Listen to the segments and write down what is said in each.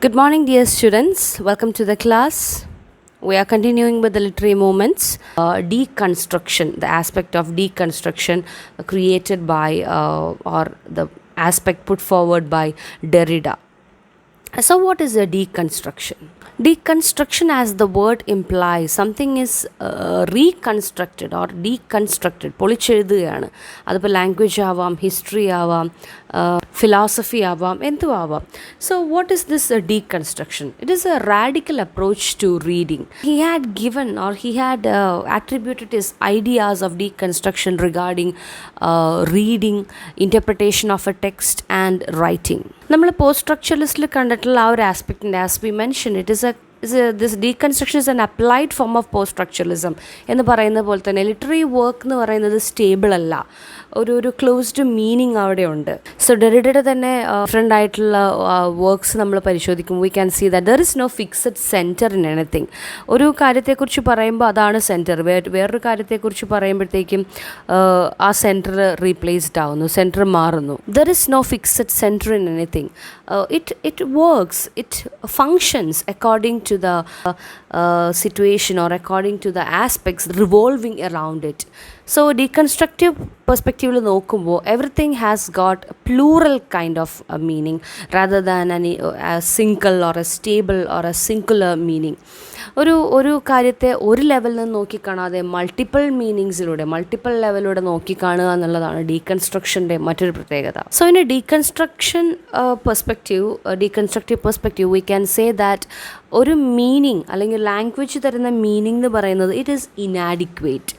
Good morning, dear students. Welcome to the class. We are continuing with the literary movements. Deconstruction, the aspect of deconstruction created by or the aspect put forward by Derrida. So, what is a deconstruction? Deconstruction, as the word implies, something is reconstructed or deconstructed. പൊളിച്ചെഴുതുകയാണ്. അതിപ്പോൾ language ആവാം, history ആവാം, philosophy ആവാം, എന്തും ആവാം. So what is this deconstruction? It is a radical approach to reading. He had given or he had attributed his ideas of deconstruction regarding reading, interpretation of a text and writing. നമ്മൾ post സ്ട്രക്ചറലിസ്റ്റിൽ കണ്ടിട്ടുള്ള ആ ഒരു ആസ്പെക്റ്റിൻ്റെ, as we mention, this deconstruction is an applied form of post structuralism എന്ന് പറയുന്ന പോലെ തന്നെ ലിറ്റററി വർക്ക് എന്ന് പറയുന്നത് സ്റ്റേബിൾ അല്ല, ഒരു ക്ലോസ്ഡ് മീനിങ് അവിടെ ഉണ്ട്. സോ ഡെറിഡയുടെ തന്നെ ഡിഫറെൻ്റ് ആയിട്ടുള്ള വർക്ക്സ് നമ്മൾ പരിശോധിക്കുമ്പോൾ we can see that there is no fixed centre in anything. ഒരു കാര്യത്തെക്കുറിച്ച് പറയുമ്പോൾ അതാണ് സെൻറ്റർ, വേറൊരു കാര്യത്തെക്കുറിച്ച് പറയുമ്പോഴത്തേക്കും ആ സെൻറ്റർ റീപ്ലേസ്ഡ് ആവുന്നു, സെൻറ്റർ മാറുന്നു. There is no fixed centre in anything. It works, it functions according to the situation or according to the aspects revolving around it. So deconstructive perspective നോക്കുമ്പോൾ everything has got a plural kind of a meaning rather than a single or a stable or a singular meaning. ഒരു കാര്യത്തെ ഒരു ലെവലിൽ നിന്ന് നോക്കിക്കാണാതെ multiple മീനിങ്സിലൂടെ, multiple ലെവലിലൂടെ നോക്കിക്കാണുക എന്നുള്ളതാണ് ഡീകൺസ്ട്രക്ഷൻ്റെ മറ്റൊരു പ്രത്യേകത. So in a deconstructive perspective we can say that ഒരു മീനിങ് അല്ലെങ്കിൽ ലാംഗ്വേജ് തരുന്ന മീനിങ് എന്ന് പറയുന്നത് it is inadequate.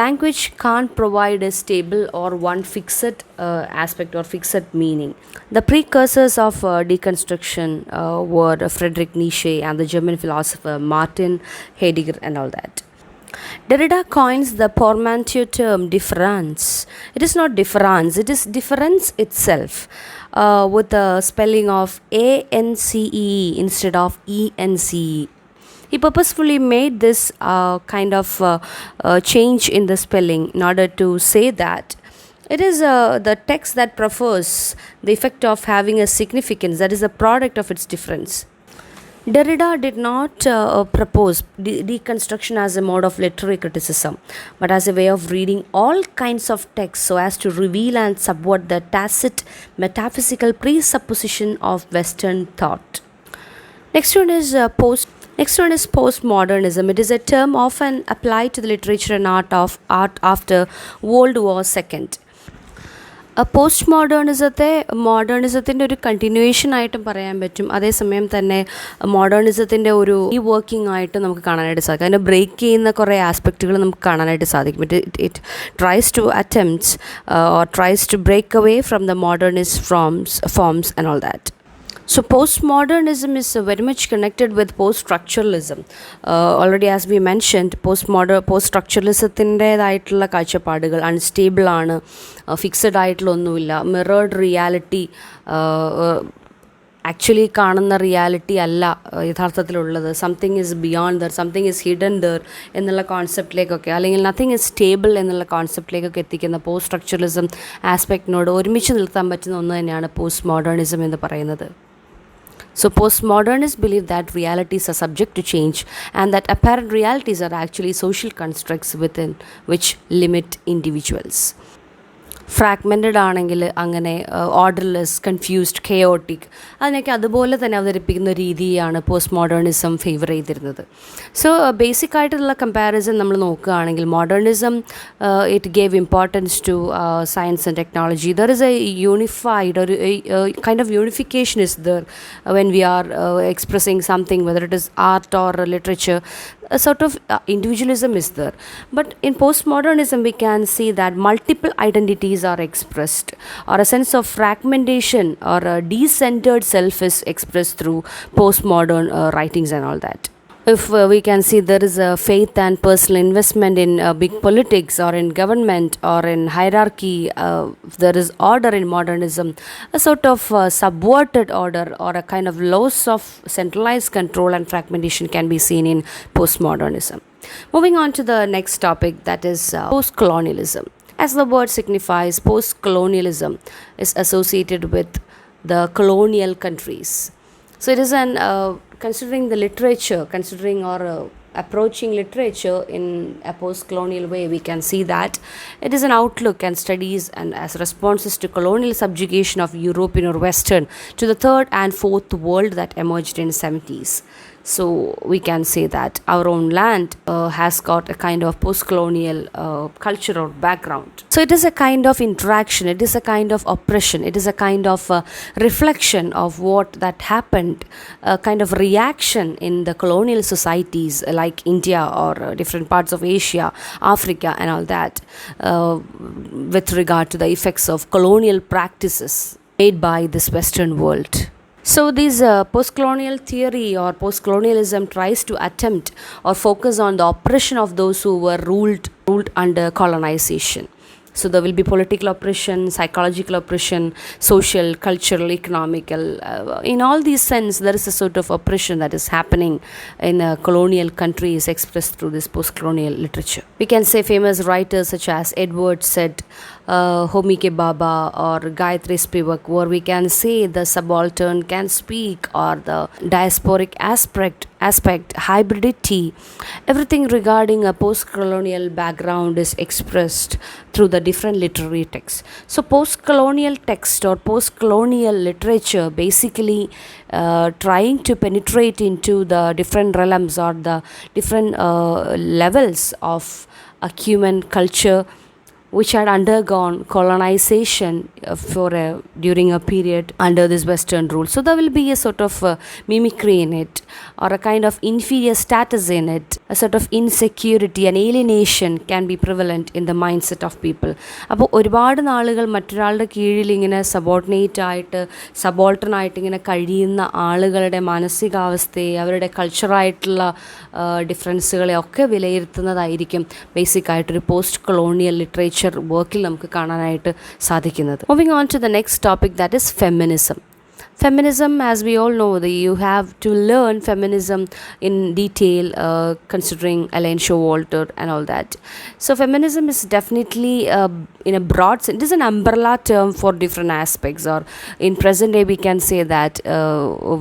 Language can provide a stable or one fixed aspect or fixed meaning. The precursors of deconstruction were Friedrich Nietzsche and the German philosopher Martin Heidegger and all that. Derrida coins the portmanteau term difference. It is not difference, it is difference itself, with the spelling of A-N-C-E instead of E-N-C-E. He purposefully made this kind of change in the spelling in order to say that it is the text that prefers the effect of having a significance that is a product of its difference. Derrida did not propose deconstruction as a mode of literary criticism, but as a way of reading all kinds of texts so as to reveal and subvert the tacit metaphysical presupposition of Western thought. Next one is postmodernism. It is a term often applied to the literature and art after World War II. മോഡേണിസത്തിൻ്റെ ഒരു continuation ആയിട്ടും പറയാൻ പറ്റും. അതേസമയം തന്നെ മോഡേണിസത്തിൻ്റെ ഒരു working ആയിട്ട് നമുക്ക് കാണാനായിട്ട് സാധിക്കും. അതിനെ ബ്രേക്ക് ചെയ്യുന്ന കുറേ ആസ്പെക്റ്റുകൾ നമുക്ക് കാണാനായിട്ട് സാധിക്കും. It tries to attempts or tries to break away from the modernist forms and all that. So postmodernism is very much connected with post-structuralism. Already as we mentioned, post-structuralismത്തിൻ്റേതായിട്ടുള്ള കാഴ്ചപ്പാടുകൾ അൺസ്റ്റേബിൾ ആണ്, ഫിക്സഡ് ആയിട്ടുള്ളൊന്നുമില്ല, mirrored reality, actually കാണുന്ന reality അല്ല യഥാർത്ഥത്തിലുള്ളത്, something is beyond there, something is hidden there എന്നുള്ള കോൺസെപ്റ്റിലേക്കൊക്കെ, അല്ലെങ്കിൽ നത്തിങ് ഈസ് സ്റ്റേബിൾ എന്നുള്ള കോൺസെപ്റ്റിലേക്കൊക്കെ എത്തിക്കുന്ന പോസ്റ്റ് സ്ട്രക്ചറലിസം ആസ്പെക്റ്റിനോട് ഒരുമിച്ച് നിർത്താൻ പറ്റുന്ന ഒന്ന് തന്നെയാണ് പോസ്റ്റ് മോഡേണിസം എന്ന് പറയുന്നത്. So postmodernists believe that realities are subject to change and that apparent realities are actually social constructs within which limit individuals. Fragmented ആണെങ്കിൽ അങ്ങനെ ഓർഡർലെസ്, കൺഫ്യൂസ്ഡ്, കെയോട്ടിക്, അതിനൊക്കെ അതുപോലെ തന്നെ അവതരിപ്പിക്കുന്ന രീതിയാണ് പോസ്റ്റ് മോഡേണിസം ഫേവർ ചെയ്തിരുന്നത്. സോ ബേസിക് ആയിട്ടുള്ള കമ്പാരിസൺ നമ്മൾ നോക്കുകയാണെങ്കിൽ modernism it gave importance to science and technology. There is a unified ഒരു kind of unification is there when we are expressing something, whether it is art or literature. A sort of individualism is there, but in postmodernism we can see that multiple identities are expressed, or a sense of fragmentation or a decentered self is expressed through postmodern writings and all that. If we can see there is a faith and personal investment in big politics or in government or in hierarchy, there is order in modernism, a sort of subverted order or a kind of loss of centralized control and fragmentation can be seen in postmodernism. Moving on to the next topic, that is postcolonialism. As the word signifies, postcolonialism is associated with the colonial countries. So it is an considering the literature, considering or approaching literature in a post-colonial way, we can see that it is an outlook and studies and as responses to colonial subjugation of European or Western to the third and fourth world that emerged in 70s. So we can say that our own land has got a kind of post-colonial culture or background. So it is a kind of interaction, it is a kind of oppression, it is a kind of reflection of what that happened, a kind of reaction in the colonial societies like India or different parts of Asia, Africa and all that, with regard to the effects of colonial practices made by this Western world. So this post-colonial theory or post-colonialism tries to attempt or focus on the oppression of those who were ruled under colonization. So there will be political oppression, psychological oppression, social, cultural, economical. In all these sense, there is a sort of oppression that is happening in colonial countries expressed through this post-colonial literature. We can say famous writers such as Edward Said, Homi Ke Baba or Gayatri Spivak, where we can say the subaltern can speak, or the diasporic aspect, hybridity, everything regarding a post-colonial background is expressed through the different literary texts. So post-colonial text or post-colonial literature basically trying to penetrate into the different realms or the different levels of a human culture which had undergone colonization during a period under this Western rule. So there will be a sort of mimicry in it, or a kind of inferior status in it, a sort of insecurity and alienation can be prevalent in the mindset of people. അപ്പോൾ ഒരുപാട് നാളുകൾ മറ്റൊരാളുടെ കീഴിൽ ഇങ്ങനെ സബോൾട്ടൺ ആയിട്ട് ഇങ്ങനെ കഴിയുന്ന ആളുകളുടെ മാനസികാവസ്ഥയെ, അവരുടെ കൾച്ചറായിട്ടുള്ള ഡിഫറൻസുകളെ ഒക്കെ വിലയിരുത്തുന്നതായിരിക്കും ബേസിക്കായിട്ടൊരു പോസ്റ്റ് കൊളോണിയൽ ലിറ്ററേച്ചർ വർക്കിൽ നമുക്ക് കാണാനായിട്ട് സാധിക്കുന്നത്. Moving on to the next topic, that is feminism. Feminism, as we all know, you have to learn feminism in detail, considering Elaine Showalter and all that. So feminism is definitely, in a broad sense, it is an umbrella term for different aspects. Or in present day, we can say that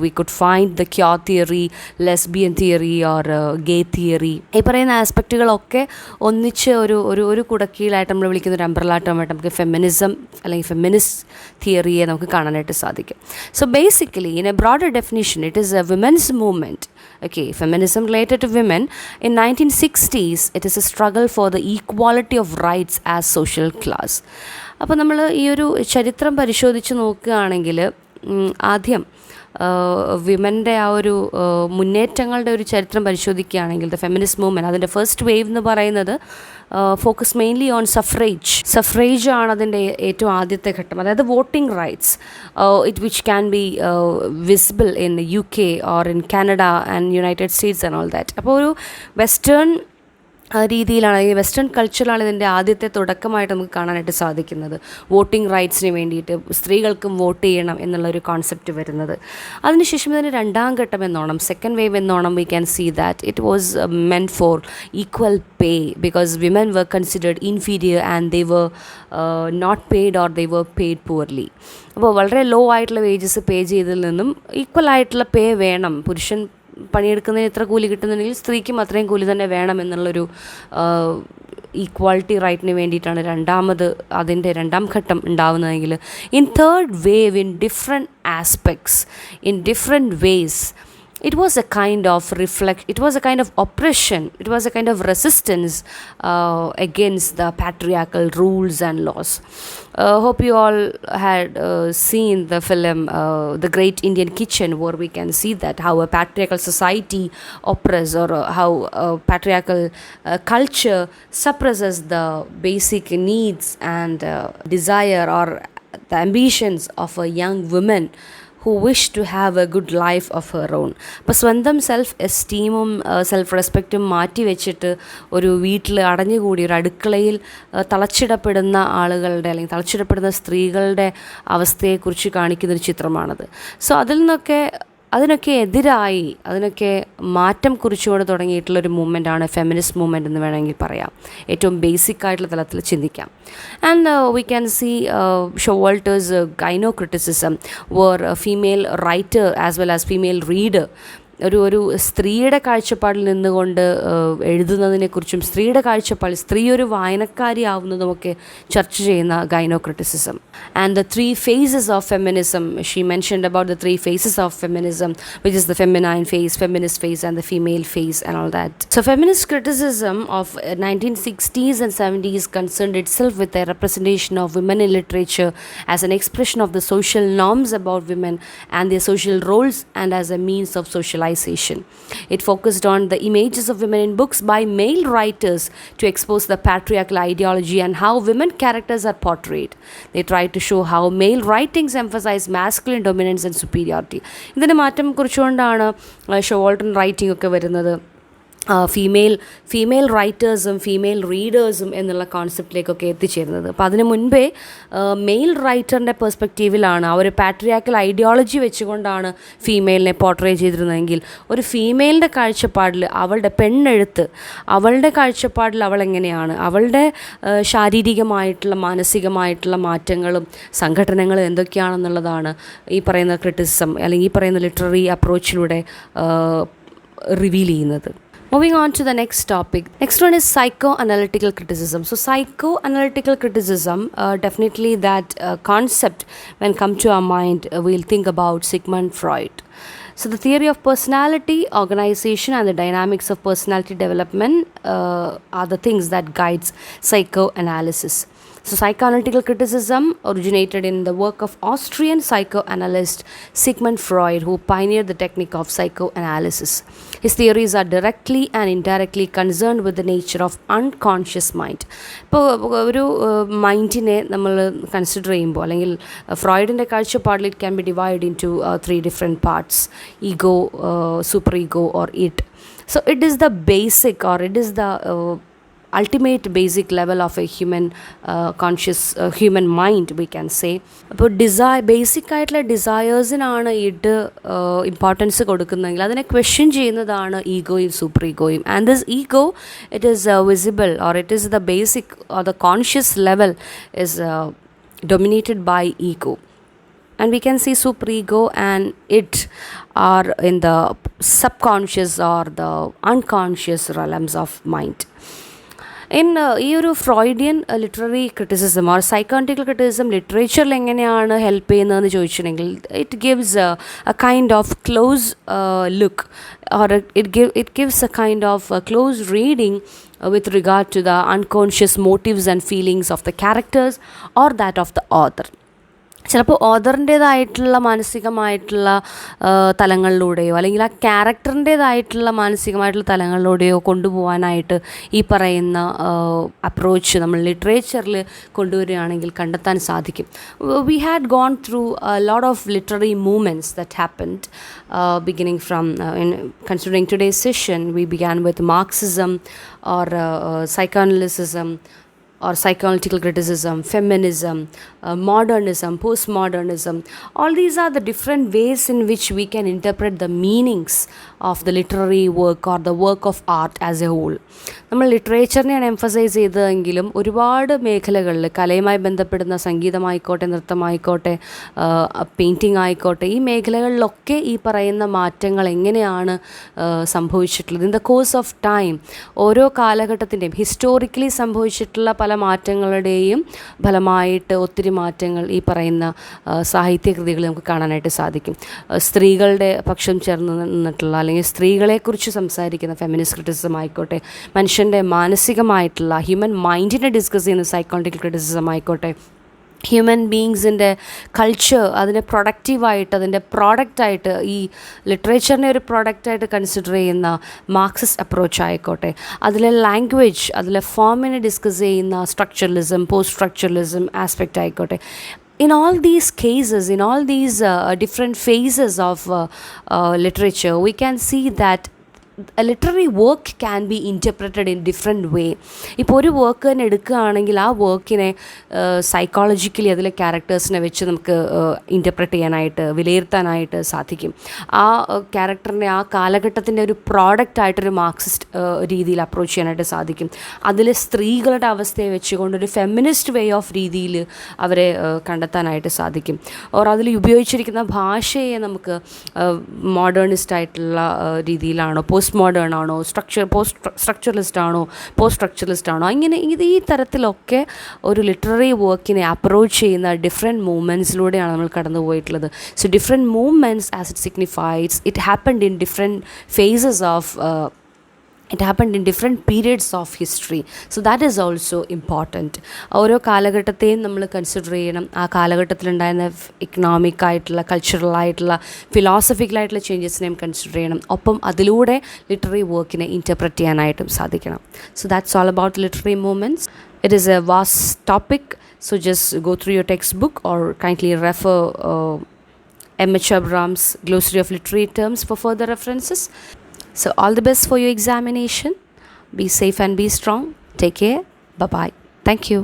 we could find the queer theory, lesbian theory, or gay theory. ഈ പറയുന്ന ആസ്പെക്റ്റുകളൊക്കെ ഒന്നിച്ച് ഒരു കുടക്കീഴിലായിട്ട് നമ്മൾ വിളിക്കുന്ന ഒരു umbrella ടേമായിട്ട് നമുക്ക് feminism അല്ലെങ്കിൽ feminist തിയറിയെ നമുക്ക് കാണാനായിട്ട് സാധിക്കും. So basically, in a broader definition, it is a women's movement. Okay, feminism related to women. In 1960s, it is a struggle for the equality of rights as social class. അപ്പോൾ നമ്മൾ ഈ ഒരു ചരിത്രം പരിശോധിച്ച് നോക്കുകയാണെങ്കിൽ ആദ്യം വിമൻ്റെ ആ ഒരു മുന്നേറ്റങ്ങളുടെ ഒരു ചരിത്രം പരിശോധിക്കുകയാണെങ്കിൽ ദ ഫെമിനിസ്റ്റ് മൂവ്മെൻറ്റ്, അതിൻ്റെ ഫസ്റ്റ് വേവ് എന്ന് പറയുന്നത് ഫോക്കസ് മെയിൻലി ഓൺ സഫ്രേജ് ആണ് അതിൻ്റെ ഏറ്റവും ആദ്യത്തെ ഘട്ടം. അതായത് voting rights which can be visible in UK or in Canada and United States and all that. അപ്പോൾ ഒരു വെസ്റ്റേൺ രീതിയിലാണ്, ഈ വെസ്റ്റേൺ കൾച്ചറിലാണ് ഇതിൻ്റെ ആദ്യത്തെ തുടക്കമായിട്ട് നമുക്ക് കാണാനായിട്ട് സാധിക്കുന്നത്. വോട്ടിംഗ് റൈറ്റ്സിന് വേണ്ടിയിട്ട് സ്ത്രീകൾക്കും വോട്ട് ചെയ്യണം എന്നുള്ളൊരു കോൺസെപ്റ്റ് വരുന്നത്. അതിനുശേഷം ഇതിന് രണ്ടാം ഘട്ടം എന്നോണം, സെക്കൻഡ് വേവ് എന്നോണം, we can see that it was meant for equal pay, because women were considered inferior and they were not paid or they were paid poorly. അപ്പോൾ വളരെ ലോ ആയിട്ടുള്ള വേജസ് പേ ചെയ്തതിൽ നിന്നും ഈക്വൽ ആയിട്ടുള്ള പേ വേണം, പുരുഷൻ പണിയെടുക്കുന്നതിന് എത്ര കൂലി കിട്ടുന്നുണ്ടെങ്കിൽ സ്ത്രീക്കും അത്രയും കൂലി തന്നെ വേണം എന്നുള്ളൊരു ഈക്വാളിറ്റി റൈറ്റിന് വേണ്ടിയിട്ടാണ് അതിൻ്റെ രണ്ടാം ഘട്ടം ഉണ്ടാവുന്നതെങ്കിൽ in third wave, in different aspects, in different ways, it was a kind of it was a kind of oppression, it was a kind of resistance against the patriarchal rules and laws. Hope you all had seen the film The Great Indian Kitchen, where we can see that how a patriarchal society oppresses, or how patriarchal culture suppresses the basic needs and desire or the ambitions of a young woman who wish to have a good life of her own. അപ്പോൾ സ്വന്തം self എസ്റ്റീമും self റെസ്പെക്റ്റും മാറ്റി വെച്ചിട്ട് ഒരു വീട്ടിൽ അടഞ്ഞുകൂടി ഒരു അടുക്കളയിൽ തളച്ചിടപ്പെടുന്ന ആളുകളുടെ അല്ലെങ്കിൽ തളച്ചിടപ്പെടുന്ന സ്ത്രീകളുടെ അവസ്ഥയെക്കുറിച്ച് കാണിക്കുന്നൊരു ചിത്രമാണത്. സോ അതിൽ നിന്നൊക്കെ അതിനൊക്കെ എതിരായി, അതിനൊക്കെ മാറ്റം കുറിച്ചുകൊണ്ട് തുടങ്ങിയിട്ടുള്ളൊരു മൂവ്മെൻറ്റാണ് ഫെമിനിസ്റ്റ് മൂവ്മെൻറ്റ് എന്ന് വേണമെങ്കിൽ പറയാം. ഏറ്റവും ബേസിക് ആയിട്ടുള്ള തലത്തിൽ ചിന്തിക്കാം. And we can see Showalter's gynocriticism where female writer as well as female reader ഒരു സ്ത്രീയുടെ കാഴ്ചപ്പാടിൽ നിന്നുകൊണ്ട് എഴുതുന്നതിനെക്കുറിച്ചും സ്ത്രീയുടെ കാഴ്ചപ്പാടിൽ സ്ത്രീ ഒരു വായനക്കാരി ആവുന്നതുമൊക്കെ ചർച്ച ചെയ്യുന്ന gynocriticism. And the 3 phases of feminism, she mentioned about the 3 phases of feminism, which is the feminine phase, feminist phase and the female phase and all that. So feminist criticism of 1960s and 70s concerned itself with the representation of women in literature as an expression of the social norms about women and their social roles and as a means of socialization. It focused on the images of women in books by male writers to expose the patriarchal ideology and how women characters are portrayed. They tried to show how male writings emphasize masculine dominance and superiority. ഇതിൻ്റെ മാറ്റം കുറിച്ചുകൊണ്ടാണ് ഷോവോൾട്ടൺ writing ഒക്കെ വരുന്നത്. Female റൈറ്റേഴ്സും female റീഡേഴ്സും എന്നുള്ള കോൺസെപ്റ്റിലേക്കൊക്കെ എത്തിച്ചേരുന്നത്. അപ്പോൾ അതിന് മുൻപേ mail റൈറ്ററിൻ്റെ പെർസ്പെക്റ്റീവിലാണ്, ആ ഒരു പാട്രിയാർക്കൽ ഐഡിയോളജി വെച്ചുകൊണ്ടാണ് ഫീമെയിലിനെ പോർട്രേ ചെയ്തിരുന്നതെങ്കിൽ ഒരു ഫീമെയിലിൻ്റെ കാഴ്ചപ്പാടിൽ അവളുടെ പെണ്ണെഴുത്ത്, അവളുടെ കാഴ്ചപ്പാടിൽ അവൾ എങ്ങനെയാണ്, അവളുടെ ശാരീരികമായിട്ടുള്ള മാനസികമായിട്ടുള്ള മാറ്റങ്ങളും സംഘടനകളും എന്തൊക്കെയാണെന്നുള്ളതാണ് ഈ പറയുന്ന ക്രിറ്റിസിസം അല്ലെങ്കിൽ ഈ പറയുന്ന ലിറ്റററി അപ്രോച്ചിലൂടെ റിവീൽ ചെയ്യുന്നത്. Moving on to the next topic. Next one is psychoanalytical criticism. So psychoanalytical criticism, definitely that concept when come to our mind, we'll think about Sigmund Freud. So the theory of personality, organization and the dynamics of personality development are the things that guides psychoanalysis. So psychoanalytical criticism originated in the work of Austrian psychoanalyst Sigmund Freud, who pioneered the technique of psychoanalysis. His theories are directly and indirectly concerned with the nature of unconscious mind. ഇപ്പോൾ ഒരു മൈൻഡിനെ നമ്മൾ consider ചെയ്യുമ്പോൾ അല്ലെങ്കിൽ ഫ്രോയിഡിൻ്റെ കാഴ്ചപ്പാടിൽ it can be divide into 3 different parts: ego, super ego or it. So it is the basic, or it is the ultimate basic level of a human conscious human mind, we can say. അപ്പോൾ basic ആയിട്ടുള്ള ഡിസയേഴ്സിനാണ് ഇത് importance കൊടുക്കുന്നതെങ്കിൽ അതിനെ question ചെയ്യുന്നതാണ് ഈഗോയും super ഈഗോയും. And this ego, it is visible, or it is the basic or the conscious level is dominated by ego. And we can see superego and it are in the subconscious or the unconscious realms of mind. ഈ ഒരു Freudian literary criticism or psychoanalytical criticism ലിറ്ററേച്ചറിൽ എങ്ങനെയാണ് help ചെയ്യുന്നതെന്ന് ചോദിച്ചിട്ടുണ്ടെങ്കിൽ it gives a kind of close look, or it gives a kind of close reading with regard to the unconscious motives and feelings of the characters or that of the author. ചിലപ്പോൾ ഓഥറിൻ്റേതായിട്ടുള്ള മാനസികമായിട്ടുള്ള തലങ്ങളിലൂടെയോ അല്ലെങ്കിൽ ആ ക്യാരക്ടറിൻ്റേതായിട്ടുള്ള മാനസികമായിട്ടുള്ള തലങ്ങളിലൂടെയോ കൊണ്ടുപോകാനായിട്ട് ഈ പറയുന്ന approach നമ്മൾ ലിറ്ററേച്ചറിൽ കൊണ്ടുവരികയാണെങ്കിൽ കണ്ടെത്താൻ സാധിക്കും. We had gone through lot of literary movements that happened beginning from considering today's session. We began with Marxism or psychoanalysis or psychoanalytical criticism, feminism, modernism, postmodernism. All these are the different ways in which we can interpret the meanings of the literary work or the work of art as a whole. നമ്മൾ ലിറ്ററേച്ചറിനെയാണ് emphasise ചെയ്തതെങ്കിലും ഒരുപാട് മേഖലകളിൽ കലയുമായി ബന്ധപ്പെടുന്ന സംഗീതമായിക്കോട്ടെ, നൃത്തമായിക്കോട്ടെ, painting ആയിക്കോട്ടെ, ഈ മേഖലകളിലൊക്കെ ഈ പറയുന്ന മാറ്റങ്ങൾ എങ്ങനെയാണ് സംഭവിച്ചിട്ടുള്ളത് in the course of time. ഓരോ കാലഘട്ടത്തിൻ്റെയും ഹിസ്റ്റോറിക്കലി സംഭവിച്ചിട്ടുള്ള പല മാറ്റങ്ങളുടെയും ഫലമായിട്ട് ഒത്തിരി മാറ്റങ്ങൾ ഈ പറയുന്ന സാഹിത്യകൃതികൾ നമുക്ക് കാണാനായിട്ട് സാധിക്കും. സ്ത്രീകളുടെ പക്ഷം ചേർന്ന് നിന്നിട്ടുള്ള അല്ലെങ്കിൽ സ്ത്രീകളെക്കുറിച്ച് സംസാരിക്കുന്ന ഫെമിനിസ്റ്റ് ക്രിറ്റിസിസം ആയിക്കോട്ടെ, മനുഷ്യൻ്റെ മാനസികമായിട്ടുള്ള ഹ്യൂമൻ മൈൻഡിനെ ഡിസ്കസ് ചെയ്യുന്ന സൈക്കോളജിക്കൽ ക്രിറ്റിസിസം ആയിക്കോട്ടെ, ഹ്യൂമൻ ബീങ്സിൻ്റെ കൾച്ചർ അതിനെ പ്രൊഡക്റ്റീവായിട്ട് അതിൻ്റെ പ്രോഡക്റ്റായിട്ട് ഈ ലിറ്ററേച്ചറിനെ ഒരു പ്രോഡക്റ്റായിട്ട് കൺസിഡർ ചെയ്യുന്ന മാർക്സിസ്റ്റ് അപ്രോച്ച് ആയിക്കോട്ടെ, അതിലെ ലാംഗ്വേജ് അതിലെ ഫോമിനെ ഡിസ്കസ് ചെയ്യുന്ന സ്ട്രക്ചറലിസം, പോസ്റ്റ് സ്ട്രക്ചറലിസം ആസ്പെക്റ്റ് ആയിക്കോട്ടെ. In all these cases, in all these different phases of literature, we can see that a literary work can be interpreted in different way. ഇപ്പോൾ ഒരു work തന്നെ എടുക്കുകയാണെങ്കിൽ ആ വർക്കിനെ psychologically അതിലെ ക്യാരക്ടേഴ്സിനെ വെച്ച് നമുക്ക് ഇൻ്റർപ്രറ്റ് ചെയ്യാനായിട്ട് വിലയിരുത്താനായിട്ട് സാധിക്കും. ആ ക്യാരക്ടറിനെ ആ കാലഘട്ടത്തിൻ്റെ ഒരു പ്രോഡക്റ്റായിട്ടൊരു മാർക്സിസ്റ്റ് രീതിയിൽ അപ്രോച്ച് ചെയ്യാനായിട്ട് സാധിക്കും. അതിൽ സ്ത്രീകളുടെ അവസ്ഥയെ വെച്ചുകൊണ്ടൊരു ഫെമിനിസ്റ്റ് വേ ഓഫ് രീതിയിൽ അവരെ കണ്ടെത്താനായിട്ട് സാധിക്കും. ഓർ അതിൽ ഉപയോഗിച്ചിരിക്കുന്ന ഭാഷയെ നമുക്ക് മോഡേണിസ്റ്റ് ആയിട്ടുള്ള രീതിയിലാണോ, പോസ്റ്റ് മോഡേൺ ആണോ, സ്ട്രക്ചറലിസ്റ്റ് ആണോ, പോസ്റ്റ് സ്ട്രക്ചറലിസ്റ്റ് ആണോ, ഇങ്ങനെ ഈ തരത്തിലൊക്കെ ഒരു ലിറ്റററി വർക്കിനെ അപ്രോച്ച് ചെയ്യുന്ന ഡിഫറെൻറ്റ് മൂവ്മെൻറ്റ്സിലൂടെയാണ് നമ്മൾ കടന്നു പോയിട്ടുള്ളത്. So different movements as it signifies it happened in different phases of it happened in different periods of history. So that is also important. ഓരോ കാലഘട്ടത്തെയും നമ്മൾ കൺസിഡർ ചെയ്യണം. ആ കാലഘട്ടത്തിലുണ്ടായിരുന്ന ഇക്കണോമിക് ആയിട്ടുള്ള, കൾച്ചറൽ ആയിട്ടുള്ള, ഫിലോസഫിക്കലായിട്ടുള്ള ചേഞ്ചസിനെയും കൺസിഡർ ചെയ്യണം. ഒപ്പം അതിലൂടെ ലിറ്റററി വർക്കിനെ ഇൻ്റർപ്രറ്റ് ചെയ്യാനായിട്ടും സാധിക്കണം. So that's all about literary movements. It is a vast topic, so just go through your textbook or kindly refer M.H. Abraham's Glossary of Literary Terms for further references. So all the best for your examination. Be safe and be strong. Take care. Bye-bye. Thank you.